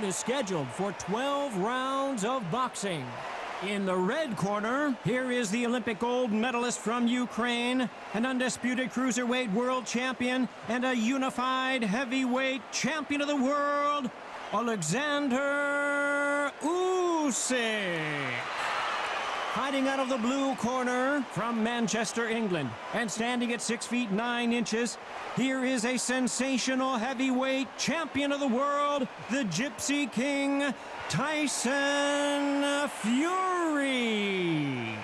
is scheduled for 12 rounds of boxing. In the red corner, here is the Olympic gold medalist from Ukraine, an undisputed cruiserweight world champion, and a unified heavyweight champion of the world, Oleksandr Usyk. Fighting out of the blue corner from Manchester, England, and standing at 6 feet 9 inches, here is a sensational heavyweight champion of the world, the Gypsy King, Tyson Fury.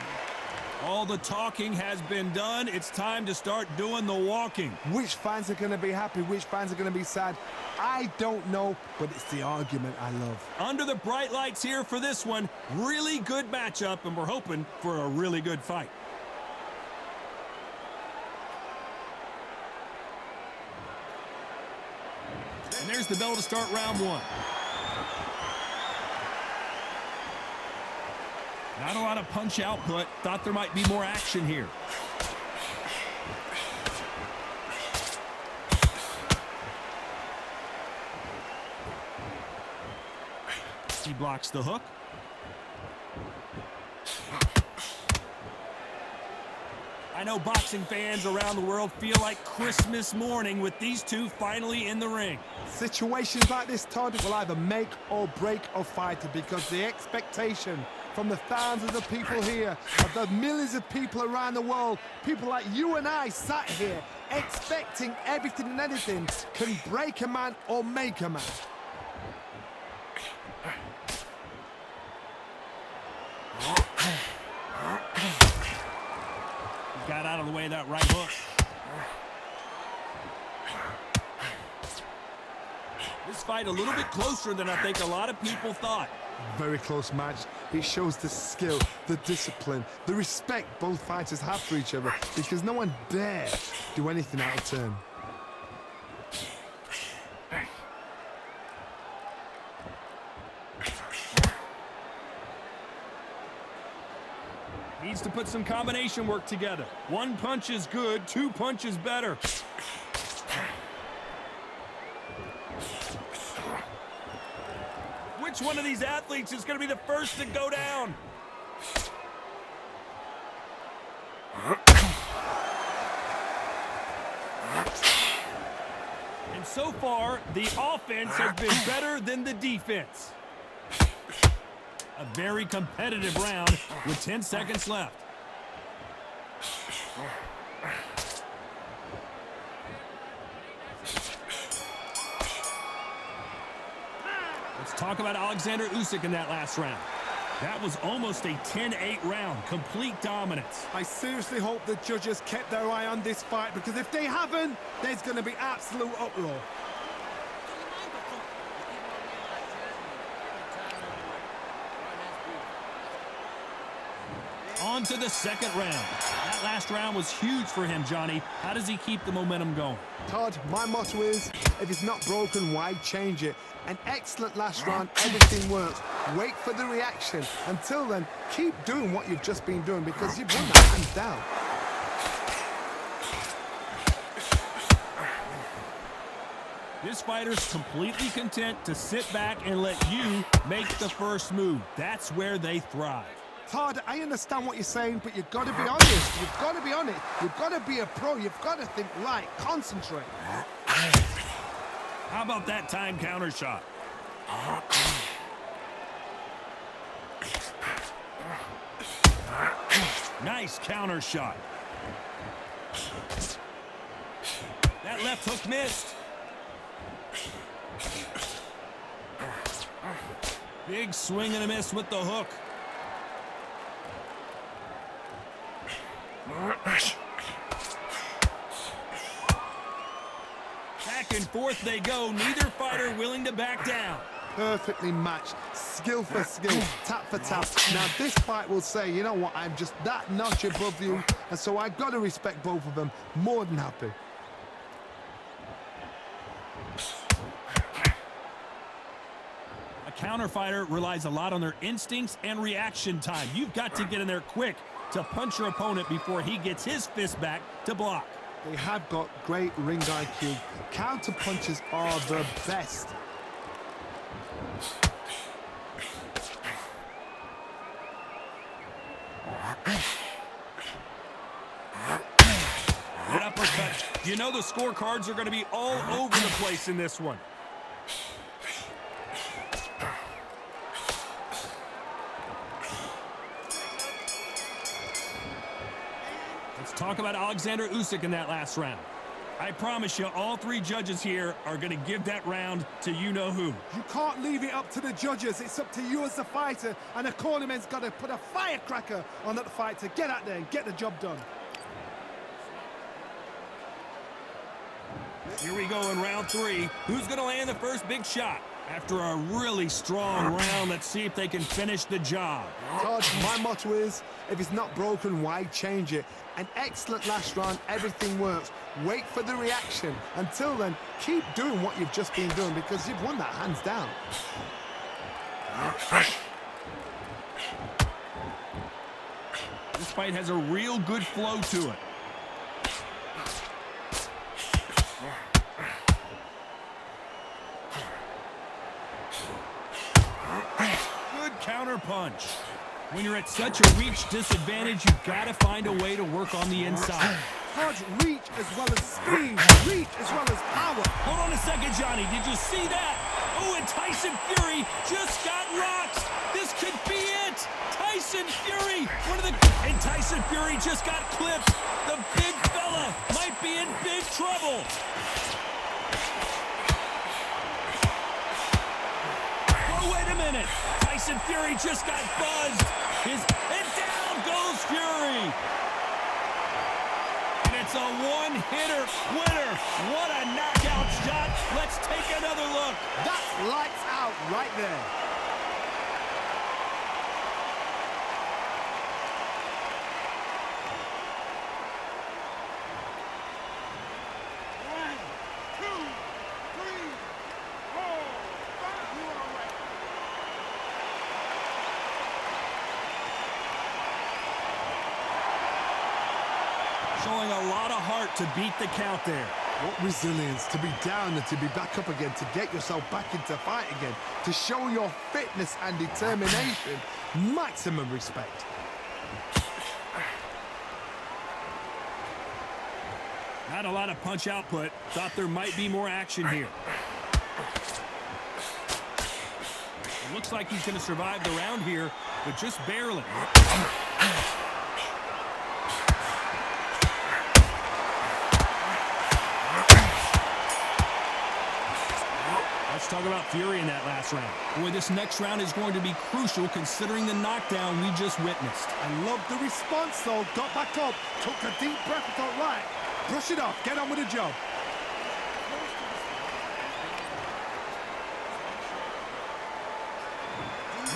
All the talking has been done. It's time to start doing the walking. Which fans are going to be happy? Which fans are going to be sad? I don't know, but it's the argument I love. Under the bright lights here for this one. Really good matchup, and we're hoping for a really good fight. And there's the bell to start round one. Not a lot of punch output. Thought there might be more action here. He blocks the hook. I know boxing fans around the world feel like Christmas morning with these two finally in the ring. Situations like this, Todd, will either make or break a fighter, because the expectation from the thousands of people here, of the millions of people around the world, people like you and I sat here expecting everything and anything, can break a man or make a man. Got out of the way of that right hook. This fight a little bit closer than I think a lot of people thought. Very close match. It shows the skill, the discipline, the respect both fighters have for each other, because no one dare do anything out of turn. Needs to put some combination work together. One punch is good, two punches better. Which one of these athletes is going to be the first to go down? And so far, the offense has been better than the defense. A very competitive round with 10 seconds left. Let's talk about Oleksandr Usyk in that last round. That was almost a 10-8 round, complete dominance. I seriously hope the judges kept their eye on this fight, because if they haven't, there's going to be absolute uproar. On to the second round. That last round was huge for him, Johnny. How does he keep the momentum going? Todd, my motto is, if it's not broken, why change it? An excellent last round, everything works. Wait for the reaction. Until then, keep doing what you've just been doing, because you've won that hands down. This fighter's completely content to sit back and let you make the first move. That's where they thrive. Todd, I understand what you're saying, but you've got to be honest. You've got to be honest. You've got to be a pro. You've got to think right. Concentrate. How about that time counter shot? Nice counter shot. That left hook missed. Big swing and a miss with the hook. Back and forth they go, neither fighter willing to back down. Perfectly matched, skill for skill, tap for tap. Now this fight will say, you know what, I'm just that notch above you, and so I've got to respect both of them. More than happy. A counter fighter relies a lot on their instincts and reaction time. You've got to get in there quick to punch your opponent before he gets his fist back to block. They have got great ring IQ. Counter punches are the best. You know the scorecards are going to be all over the place in this one. Let's talk about Oleksandr Usyk in that last round. I promise you, all three judges here are going to give that round to you-know-who. You can't leave it up to the judges. It's up to you as the fighter, and the cornerman's got to put a firecracker on that fight to get out there and get the job done. Here we go in round 3. Who's going to land the first big shot? After a really strong round, let's see if they can finish the job. Todd, my motto is, if it's not broken, why change it? An excellent last round, everything works. Wait for the reaction. Until then, keep doing what you've just been doing because you've won that hands down. This fight has a real good flow to it. Good counter punch. When you're at such a reach disadvantage, you've got to find a way to work on the inside. Hodge, reach as well as speed, reach as well as power. Hold on a second, Johnny. Did you see that? Oh, and Tyson Fury just got rocked. This could be it. Tyson Fury, and Tyson Fury just got clipped. The big fella might be in big trouble. Oh, wait a minute. Tyson Fury just got buzzed. And down goes Fury. And it's a one-hitter winner. What a knockout shot. Let's take another look. That's lights out right there. Showing a lot of heart to beat the count there. What resilience to be down and to be back up again, to get yourself back into fight again, to show your fitness and determination. Maximum respect. Not a lot of punch output. Thought there might be more action here. It looks like he's going to survive the round here, but just barely. Let's talk about Fury in that last round. Boy, this next round is going to be crucial considering the knockdown we just witnessed. I love the response though. Got back up, took a deep breath and thought, right, brush it off, get on with the job.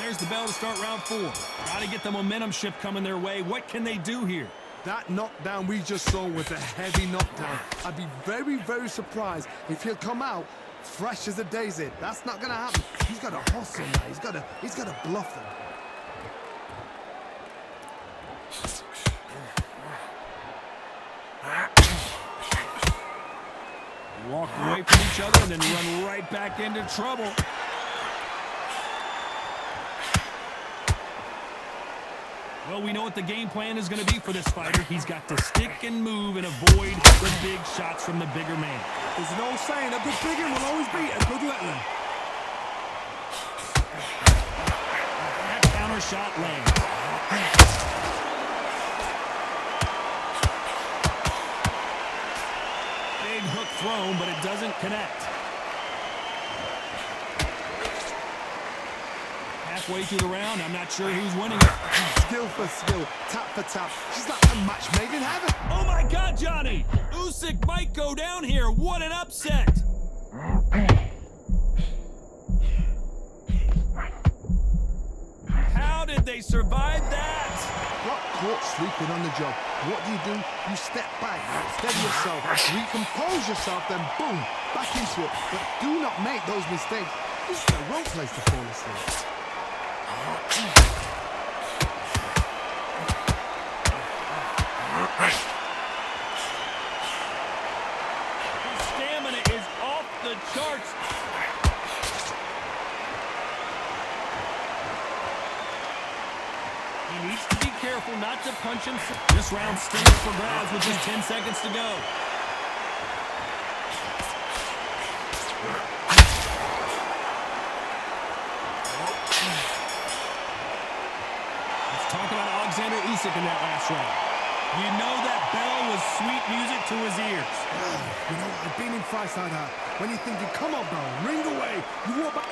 There's the bell to start round 4. Got to get the momentum shift coming their way. What can they do here? That knockdown we just saw was a heavy knockdown. I'd be very, very surprised if he'll come out fresh as a daisy. That's not going to happen. He's got to hustle now. He's got to bluff them. Walk away from each other and then run right back into trouble. Well, we know what the game plan is going to be for this fighter. He's got to stick and move and avoid the big shots from the bigger man. There's an old saying, a good big one will always beat a good little one. That counter shot lands. Big hook thrown, but it doesn't connect. Halfway through the round, I'm not sure who's winning it. Skill for skill, tap for tap. She's like a match made in heaven. Oh my God, Johnny! Usyk might go down here. What an upset! How did they survive that? Got caught sleeping on the job. What do? You step back, steady yourself, recompose yourself, then boom, back into it. But do not make those mistakes. This is the wrong place to fall asleep. His stamina is off the charts. He needs to be careful not to punch him. This round still up for grabs with just 10 seconds to go. Let's talk about Oleksandr Usyk in that last round. You know that bell was sweet music to his ears. You know, I've been in fights like that. When you're thinking, come on, bro, ring away. You walk back.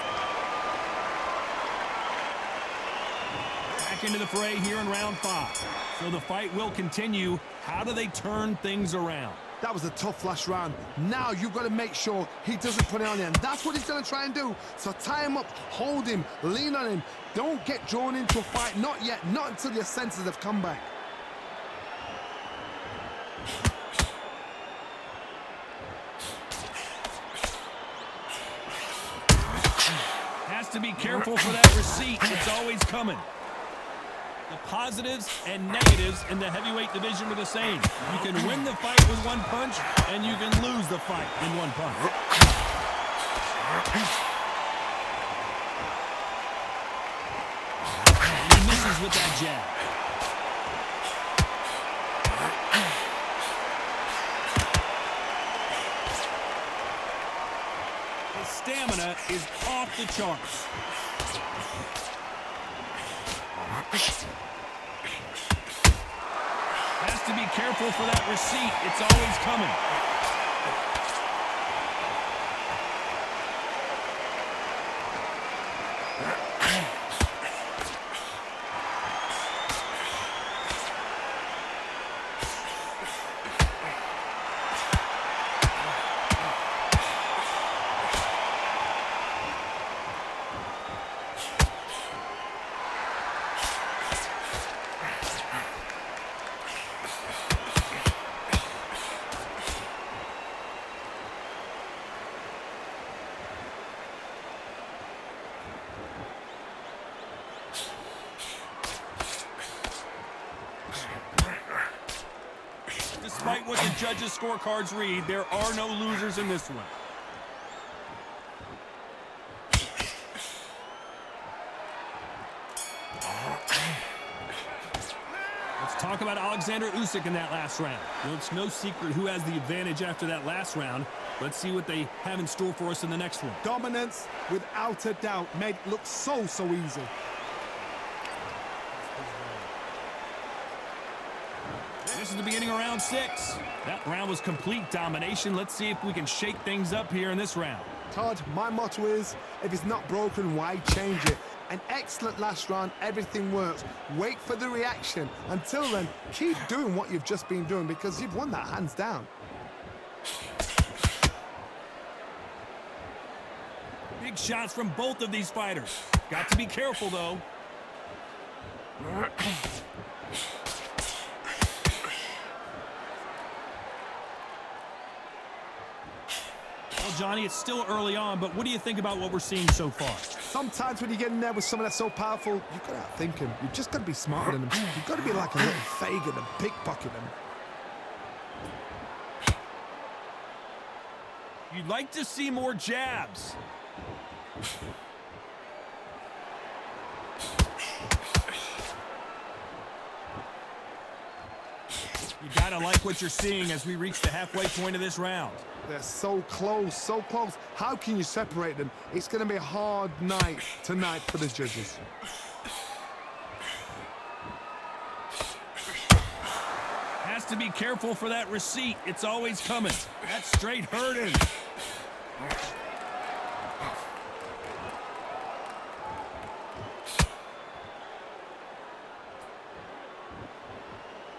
Back into the fray here in round 5. So the fight will continue. How do they turn things around? That was a tough last round. Now you've got to make sure he doesn't put it on you, and that's what he's going to try and do. So tie him up, hold him, lean on him. Don't get drawn into a fight. Not yet. Not until your senses have come back. Has to be careful for that receipt. It's always coming. The positives and negatives in the heavyweight division are the same. You can win the fight with one punch, and you can lose the fight in one punch. And he misses with that jab. His stamina is off the charts. Has to be careful for that receipt. It's always coming. Despite what the judges' scorecards read, there are no losers in this one. Let's talk about Oleksandr Usyk in that last round. Well, it's no secret who has the advantage after that last round. Let's see what they have in store for us in the next one. Dominance, without a doubt, made it look so easy. This is the beginning of round 6. That round was complete domination. Let's see if we can shake things up here in this round. Todd, my motto is, if it's not broken, why change it? An excellent last round, everything works. Wait for the reaction. Until then, keep doing what you've just been doing because you've won that hands down. Big shots from both of these fighters. Got to be careful, though. Well, Johnny, it's still early on, but what do you think about what we're seeing so far? Sometimes when you get in there with someone that's so powerful, you've got to outthink him. You've just got to be smarter than him. You've got to be like a little Fagin and pickpocket him. You'd like to see more jabs. You gotta like what you're seeing as we reach the halfway point of this round. They're so close, so close. How can you separate them? It's going to be a hard night tonight for the judges. Has to be careful for that receipt. It's always coming. That straight hurt him.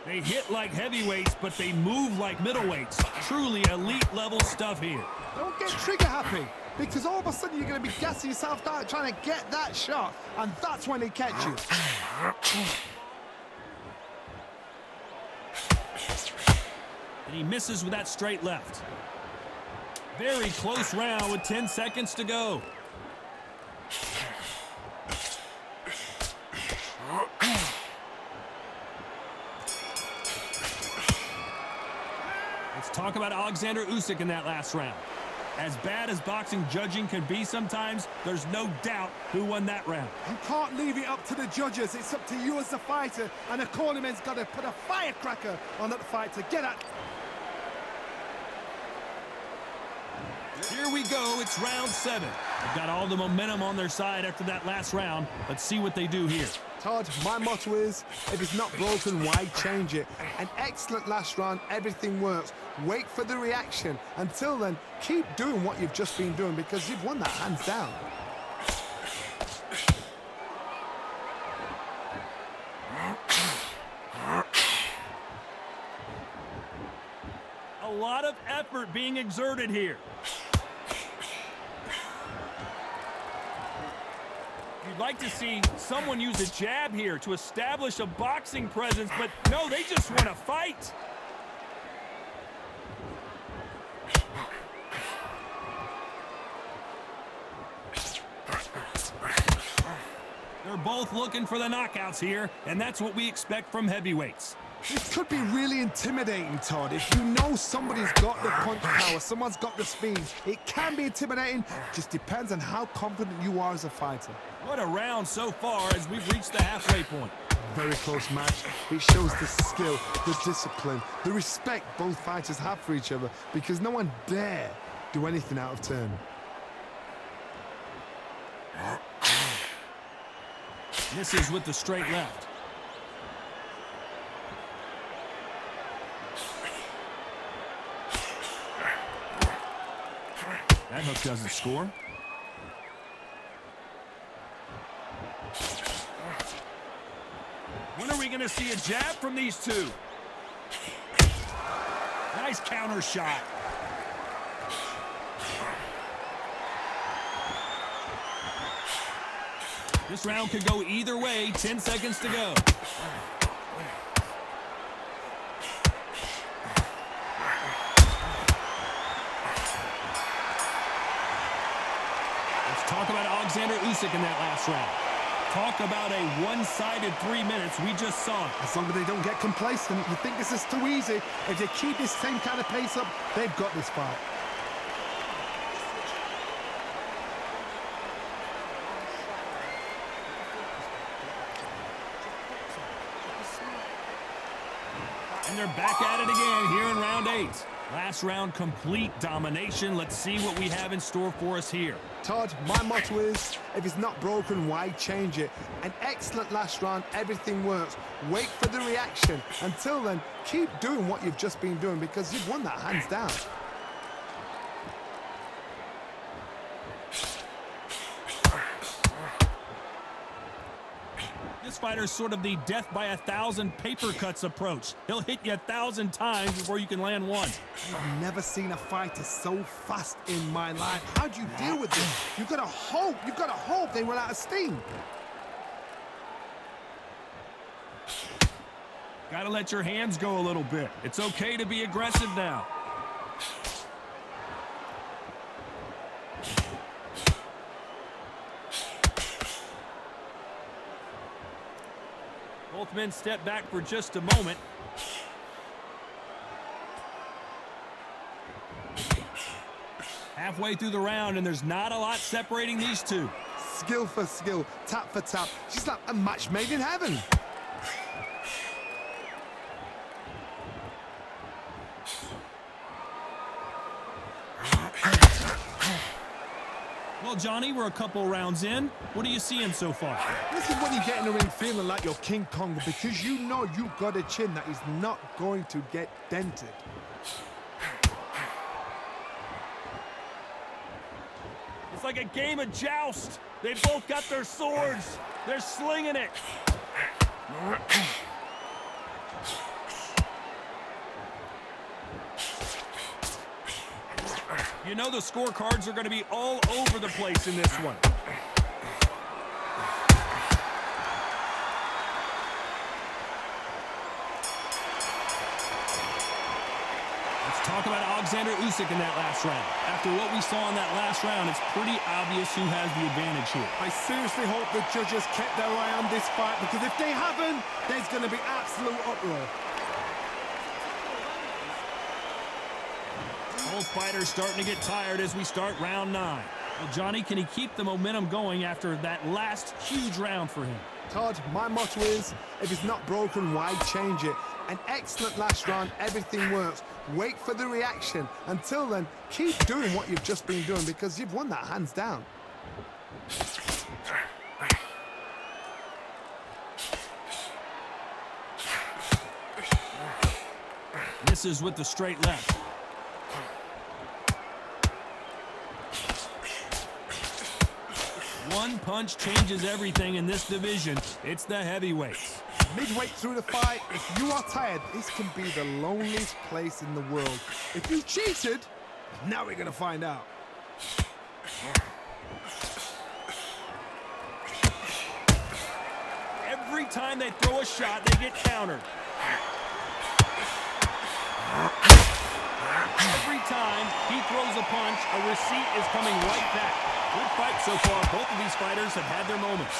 They hit like heavyweights, but they move like middleweights. Truly elite level stuff here. Don't get trigger happy, because all of a sudden you're going to be gassing yourself out trying to get that shot, and that's when they catch you. And he misses with that straight left. Very close round with 10 seconds to go. Let's talk about Oleksandr Usyk in that last round. As bad as boxing judging can be sometimes, there's no doubt who won that round. You can't leave it up to the judges. It's up to you as the fighter, and the cornerman's got to put a firecracker on that fighter. Get at. Here we go. It's round 7. They've got all the momentum on their side after that last round. Let's see what they do here. Todd, my motto is, if it's not broken, why change it? An excellent last round, everything works. Wait for the reaction. Until then, keep doing what you've just been doing because you've won that hands down. A lot of effort being exerted here. You'd like to see someone use a jab here to establish a boxing presence, but no, they just want to fight. They're both looking for the knockouts here, and that's what we expect from heavyweights. This could be really intimidating, Todd. If you know somebody's got the punch power, someone's got the speed, it can be intimidating. Just depends on how confident you are as a fighter. What a round so far as we've reached the halfway point. Very close match. It shows the skill, the discipline, the respect both fighters have for each other because no one dare do anything out of turn. Misses with the straight left. That hook doesn't score. When are we going to see a jab from these two? Nice counter shot. This round could go either way. 10 seconds to go. Talk about Oleksandr Usyk in that last round. Talk about a one-sided 3 minutes. We just saw it. As long as they don't get complacent, you think this is too easy. If they keep this same kind of pace up, they've got this fight. And they're back at it again here in round 8. Last round, complete domination. Let's see what we have in store for us here. Todd, my motto is, if it's not broken, why change it? An excellent last round, everything works. Wait for the reaction. Until then, keep doing what you've just been doing because you've won that hands down. This fighter's sort of the death by 1,000 paper cuts approach. He'll hit you 1,000 times before you can land one. I've never seen a fighter so fast in my life. How do you deal with this? You've got to hope they run out of steam. Gotta let your hands go a little bit. It's okay to be aggressive now. Both men step back for just a moment. Halfway through the round, and there's not a lot separating these two. Skill for skill, tap for tap. Just like a match made in heaven. Well, Johnny, we're a couple rounds in. What are you seeing so far? This is when you get in the ring feeling like you're King Kong because you know you've got a chin that is not going to get dented. It's like a game of joust. They both got their swords. They're slinging it. You know the scorecards are going to be all over the place in this one. Let's talk about Oleksandr Usyk in that last round. After what we saw in that last round, it's pretty obvious who has the advantage here. I seriously hope the judges kept their eye on this fight because if they haven't, there's going to be absolute uproar. Both fighters starting to get tired as we start round 9. Well, Johnny, can he keep the momentum going after that last huge round for him? Todd, my motto is, if it's not broken, why change it? An excellent last round, everything works. Wait for the reaction. Until then, keep doing what you've just been doing because you've won that hands down. Misses with the straight left. One punch changes everything in this division. It's the heavyweights. Midway through the fight, if you are tired, this can be the loneliest place in the world. If you cheated, now we're going to find out. Every time they throw a shot, they get countered. Every time he throws a punch, a receipt is coming right back. Good fight so far. Both of these fighters have had their moments.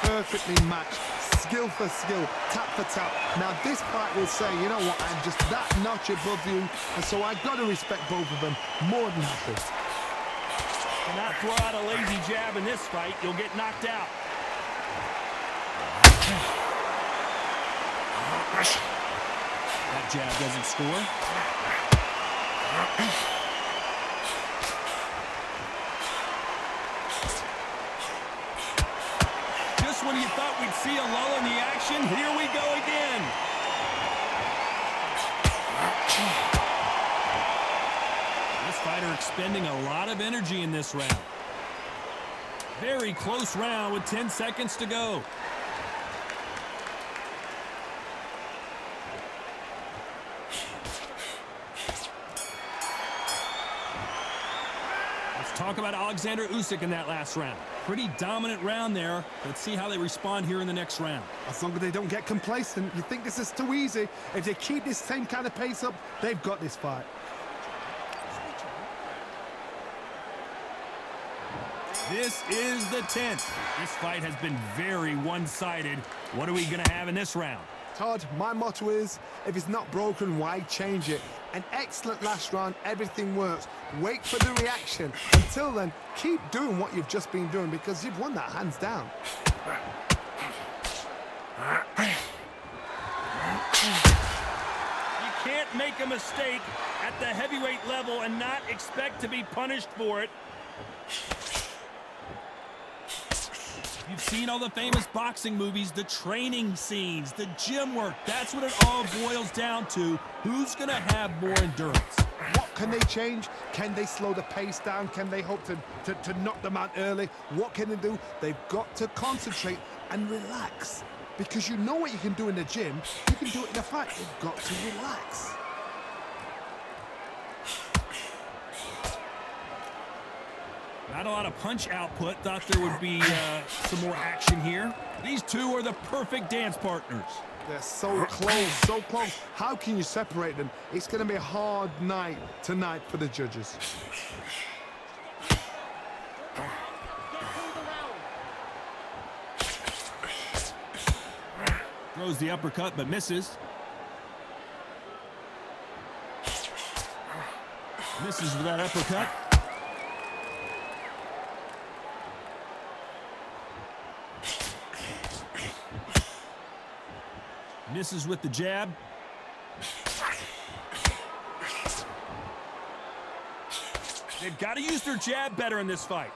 Perfectly matched, skill for skill, tap for tap. Now this fight will say, you know what, I'm just that notch above you, and so I got to respect both of them more than happy. Cannot throw out a lazy jab in this fight. You'll get knocked out. That jab doesn't score. Just when you thought we'd see a lull in the action, here we go again. This fighter expending a lot of energy in this round. Very close round with 10 seconds to go. Talk about Oleksandr Usyk in that last round. Pretty dominant round there. Let's see how they respond here in the next round. As long as they don't get complacent, you think this is too easy. If they keep this same kind of pace up, they've got this fight. This is the 10th. This fight has been very one-sided. What are we going to have in this round? Todd, my motto is, if it's not broken, why change it? An excellent last round, everything works. Wait for the reaction. Until then, keep doing what you've just been doing because you've won that hands down. You can't make a mistake at the heavyweight level and not expect to be punished for it. You've seen all the famous boxing movies, the training scenes, the gym work. That's what it all boils down to. Who's going to have more endurance? What can they change? Can they slow the pace down? Can they hope to knock them out early? What can they do? They've got to concentrate and relax. Because you know what you can do in the gym, you can do it in a fight. You've got to relax. Not a lot of punch output. Thought there would be some more action here. These two are the perfect dance partners. They're so close, so close. How can you separate them? It's going to be a hard night tonight for the judges. Throws the uppercut but misses. Misses with that uppercut. Misses with the jab. They've got to use their jab better in this fight.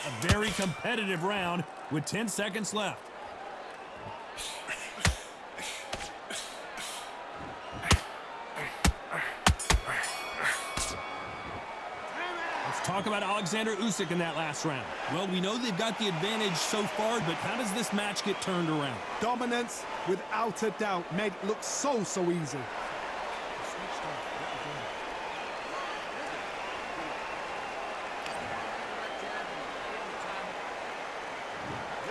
A very competitive round with 10 seconds left. Talk about Oleksandr Usyk in that last round. Well, we know they've got the advantage so far, but how does this match get turned around? Dominance, without a doubt, made it look so easy.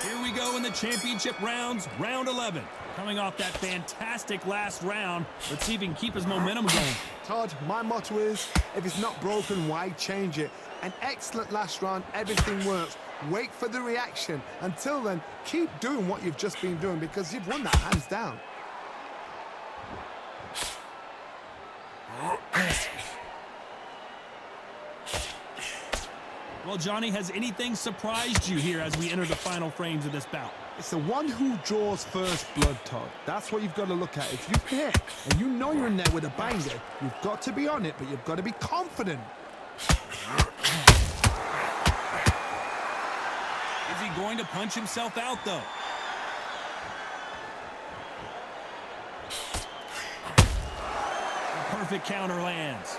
Here we go in the championship rounds, round 11. Coming off that fantastic last round, let's see if he can keep his momentum going. Todd, my motto is, if it's not broken, why change it? An excellent last round, everything works. Wait for the reaction. Until then, keep doing what you've just been doing because you've won that hands down. Well, Johnny, has anything surprised you here as we enter the final frames of this bout? It's the one who draws first blood, Todd. That's what you've got to look at. If you hit and you know you're in there with a banger, you've got to be on it, but you've got to be confident. Is he going to punch himself out, though? A perfect counter lands.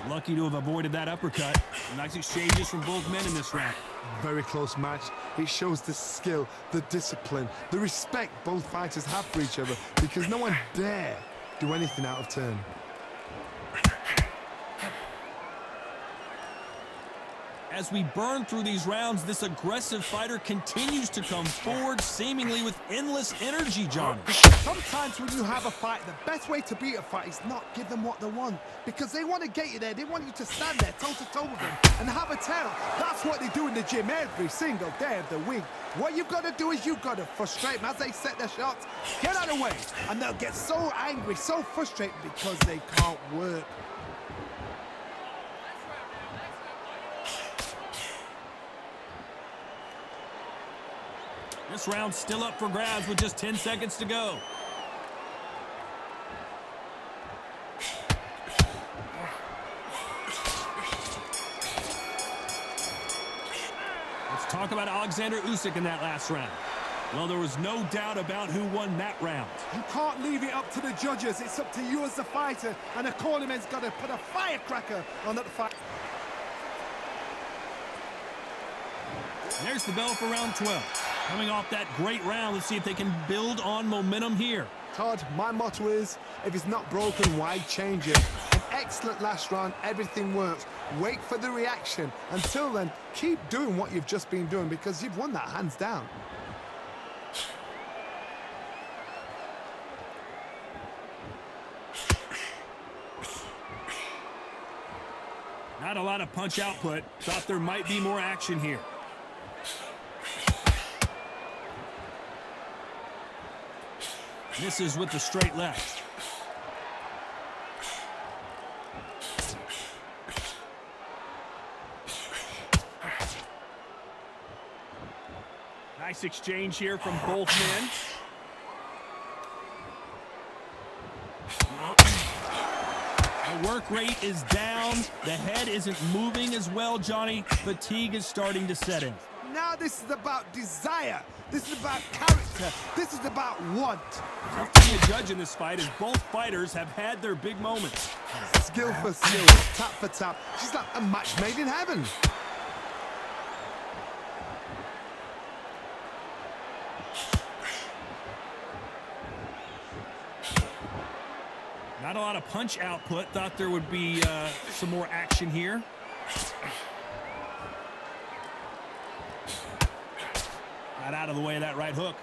Lucky to have avoided that uppercut. Nice exchanges from both men in this round. Very close match. It shows the skill, the discipline, the respect both fighters have for each other, because no one dare do anything out of turn. As we burn through these rounds, this aggressive fighter continues to come forward, seemingly with endless energy, Johnny. Sometimes when you have a fight, the best way to beat a fight is not give them what they want, because they want to get you there. They want you to stand there toe-to-toe with them and have a tell. That's what they do in the gym every single day of the week. What you've got to do is you've got to frustrate them as they set their shots. Get out of the way, and they'll get so angry, so frustrated because they can't work. This round's still up for grabs with just 10 seconds to go. Let's talk about Oleksandr Usyk in that last round. Well, there was no doubt about who won that round. You can't leave it up to the judges. It's up to you as the fighter, and the cornerman's got to put a firecracker on that fight. There's the bell for round 12. Coming off that great round, let's see if they can build on momentum here. Todd, my motto is, if it's not broken, why change it? An excellent last round, everything works. Wait for the reaction. Until then, keep doing what you've just been doing, because you've won that hands down. Not a lot of punch output. Thought there might be more action here. Misses with the straight left. Nice exchange here from both men. The work rate is down. The head isn't moving as well, Johnny. Fatigue is starting to set in. Now this is about desire. This is about character. This is about want. Tough to be a judge in this fight, as both fighters have had their big moments. Skill for skill, tap for tap. She's like a match made in heaven. Not a lot of punch output. Thought there would be some more action here. Got out of the way of that right hook.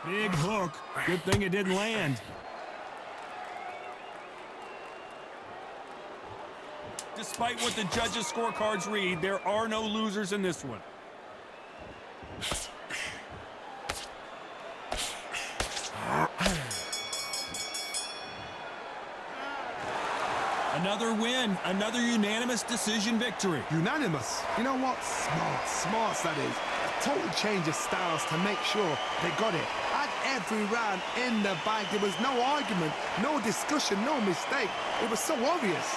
Big hook. Good thing it didn't land. Despite what the judges' scorecards read, there are no losers in this one. Another win, another unanimous decision victory. Unanimous. You know what? Smart that is. A total change of styles to make sure they got it. At every round in the bag, there was no argument, no discussion, no mistake. It was so obvious.